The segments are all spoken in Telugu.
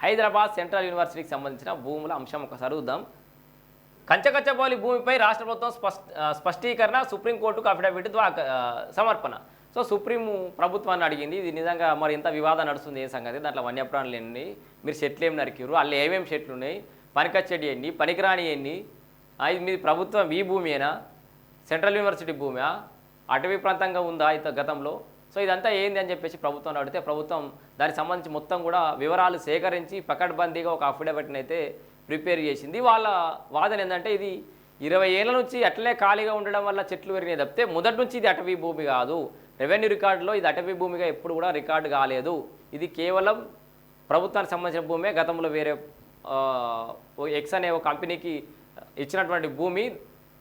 హైదరాబాద్ సెంట్రల్ యూనివర్సిటీకి సంబంధించిన భూముల అంశం ఒకసారి చూద్దాం. కంచకచ్చబౌలి భూమిపై రాష్ట్ర ప్రభుత్వం స్పష్టీకరణ, సుప్రీంకోర్టుకు అఫిడవిట్ సమర్పణ. సో సుప్రీం ప్రభుత్వాన్ని అడిగింది. ఇది నిజంగా మరి ఎంత వివాదం నడుస్తుంది ఏ సంగతి, దాంట్లో వన్యప్రాణులు ఎన్ని, మీరు చెట్లు ఏమి నరికిరు, వాళ్ళు ఏమేమి చెట్లు ఉన్నాయి, పనికొచ్చేటి ఎన్ని, పనికిరాని ఎన్ని, ఇది మీది ప్రభుత్వం ఈ భూమియేనా, సెంట్రల్ యూనివర్సిటీ భూమియా, అటవీ ప్రాంతంగా ఉందా గతంలో, సో ఇదంతా ఏంది అని చెప్పేసి ప్రభుత్వం అడిగితే ప్రభుత్వం దానికి సంబంధించి మొత్తం కూడా వివరాలు సేకరించి పకడ్బందీగా ఒక అఫిడవిట్ని అయితే ప్రిపేర్ చేసింది. వాళ్ళ వాదన ఏంటంటే ఇది 20 ఏళ్ల నుంచి అట్లే ఖాళీగా ఉండడం వల్ల చెట్లు పెరిగినాయి తప్పితే మొదటి నుంచి ఇది అటవీ భూమి కాదు, రెవెన్యూ రికార్డులో ఇది అటవీ భూమిగా ఎప్పుడు కూడా రికార్డు కాలేదు, ఇది కేవలం ప్రభుత్వానికి సంబంధించిన భూమే, గతంలో వేరే ఎక్స్ అనే ఒక కంపెనీకి ఇచ్చినటువంటి భూమి,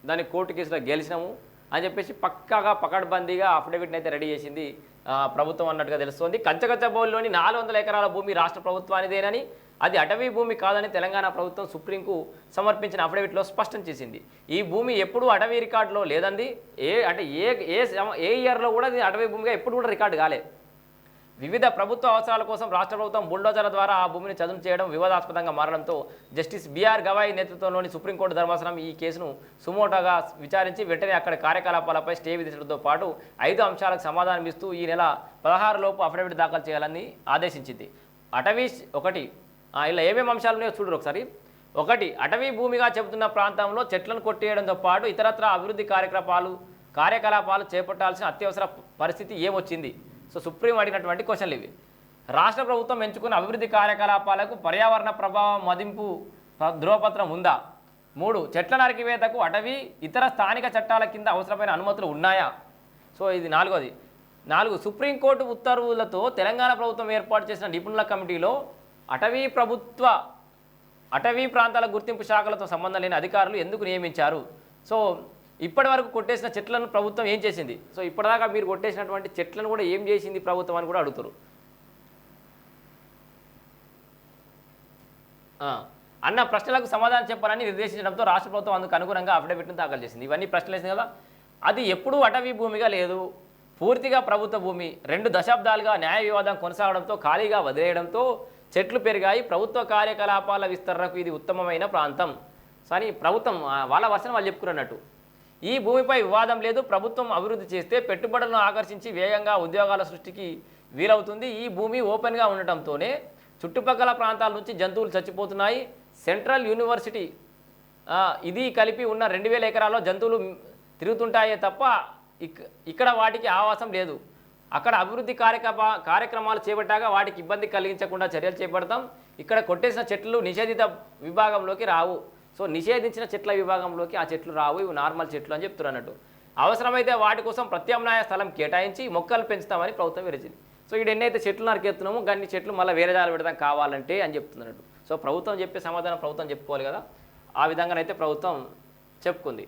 దాన్ని కోర్టు కేసులో గెలిచినాము అని చెప్పేసి పక్కాగా పకడ్బందీగా అఫిడవిట్ని అయితే రెడీ చేసింది ప్రభుత్వం అన్నట్టుగా తెలుస్తోంది. కంచకచ్చబౌలిలోని 400 ఎకరాల భూమి రాష్ట్ర ప్రభుత్వానిదేనని, అది అటవీ భూమి కాదని తెలంగాణ ప్రభుత్వం సుప్రీంకు సమర్పించిన అఫిడవిట్లో స్పష్టం చేసింది. ఈ భూమి ఎప్పుడూ అటవీ రికార్డులో లేదండి, ఏ ఇయర్లో కూడా ఇది అటవీ భూమిగా ఎప్పుడు కూడా రికార్డు కాలేదు. వివిధ ప్రభుత్వ అవసరాల కోసం రాష్ట్ర ప్రభుత్వం బుల్డోజర్ల ద్వారా ఆ భూమిని చదును చేయడం వివాదాస్పదంగా మారడంతో జస్టిస్ బిఆర్ గవాయి నేతృత్వంలోని సుప్రీంకోర్టు ధర్మాసనం ఈ కేసును సుమోటోగా విచారించి వెంటనే అక్కడి కార్యకలాపాలపై స్టే విధించడంతో పాటు 5 అంశాలకు సమాధానం ఇస్తూ ఈ నెల 16 లోపు అఫిడవిట్ దాఖలు చేయాలని ఆదేశించింది. అటవీ ఇలా ఏమేమి అంశాలు ఉన్నాయో చూడరు ఒకసారి. 1, అటవీ భూమిగా చెబుతున్న ప్రాంతంలో చెట్లను కొట్టేయడంతో పాటు ఇతరత్ర అభివృద్ధి కార్యకలాపాలు చేపట్టాల్సిన అత్యవసర పరిస్థితి ఏమొచ్చింది. సో సుప్రీం అడిగినటువంటి క్వశ్చన్లు ఇవి. రాష్ట్ర ప్రభుత్వం ఎంచుకున్న అభివృద్ధి కార్యకలాపాలకు పర్యావరణ ప్రభావం మదింపు ధ్రువపత్రం ఉందా? 3, చెట్ల నరికివేతకు అటవీ ఇతర స్థానిక చట్టాల కింద అవసరమైన అనుమతులు ఉన్నాయా? సో ఇది 4. సుప్రీంకోర్టు ఉత్తర్వులతో తెలంగాణ ప్రభుత్వం ఏర్పాటు చేసిన నిపుణుల కమిటీలో అటవీ ప్రాంతాల గుర్తింపు శాఖలతో సంబంధం లేని అధికారులు ఎందుకు నియమించారు? సో ఇప్పటి వరకు కొట్టేసిన చెట్లను ప్రభుత్వం ఏం చేసింది? సో ఇప్పటిదాకా మీరు కొట్టేసినటువంటి చెట్లను కూడా ఏం చేసింది ప్రభుత్వం అని కూడా అడుగుతారు. అన్న ప్రశ్నలకు సమాధానం చెప్పాలని నిర్దేశించడంతో రాష్ట్ర ప్రభుత్వం అందుకు అనుగుణంగా అఫిడవిట్ను దాఖలు చేసింది. ఇవన్నీ ప్రశ్నలు వేసింది కదా. అది ఎప్పుడూ అటవీ భూమిగా లేదు, పూర్తిగా ప్రభుత్వ భూమి. 2 దశాబ్దాలుగా న్యాయ వివాదం కొనసాగడంతో ఖాళీగా వదిలేయడంతో చెట్లు పెరిగాయి. ప్రభుత్వ కార్యకలాపాల విస్తరణకు ఇది ఉత్తమమైన ప్రాంతం. కానీ ప్రభుత్వం వాళ్ళ వర్షం వాళ్ళు చెప్పుకున్నట్టు ఈ భూమిపై వివాదం లేదు, ప్రభుత్వం అభివృద్ధి చేస్తే పెట్టుబడులను ఆకర్షించి వేగంగా ఉద్యోగాల సృష్టికి వీలవుతుంది. ఈ భూమి ఓపెన్గా ఉండటంతోనే చుట్టుపక్కల ప్రాంతాల నుంచి జంతువులు చచ్చిపోతున్నాయి. సెంట్రల్ యూనివర్సిటీ ఇది కలిపి ఉన్న 2000 ఎకరాల్లో జంతువులు తిరుగుతుంటాయే తప్ప ఇక్కడ వాటికి ఆవాసం లేదు. అక్కడ అభివృద్ధి కార్యక్రమాలు చేపట్టాక వాటికి ఇబ్బంది కలిగించకుండా చర్యలు చేపడతాం. ఇక్కడ కొట్టేసిన చెట్లు నిషేధిత విభాగంలోకి రావు. సో నిషేధించిన చెట్ల విభాగంలోకి ఆ చెట్లు రావు, ఇవి నార్మల్ చెట్లు అని చెప్తున్నట్టు. అవసరమైతే వాటి కోసం ప్రత్యామ్నాయ స్థలం కేటాయించి మొక్కలు పెంచుతామని ప్రభుత్వం విరచింది. సో ఇక్కడ ఎన్నైతే చెట్లు నరికెత్తున్నామో గన్ని చెట్లు మళ్ళీ వేరే జాలు పెడతాం కావాలంటే అని చెప్తున్నట్టు. సో ప్రభుత్వం చెప్పే సమాధానం ప్రభుత్వం చెప్పుకోవాలి కదా, ఆ విధంగానైతే ప్రభుత్వం చెప్పుకుంది.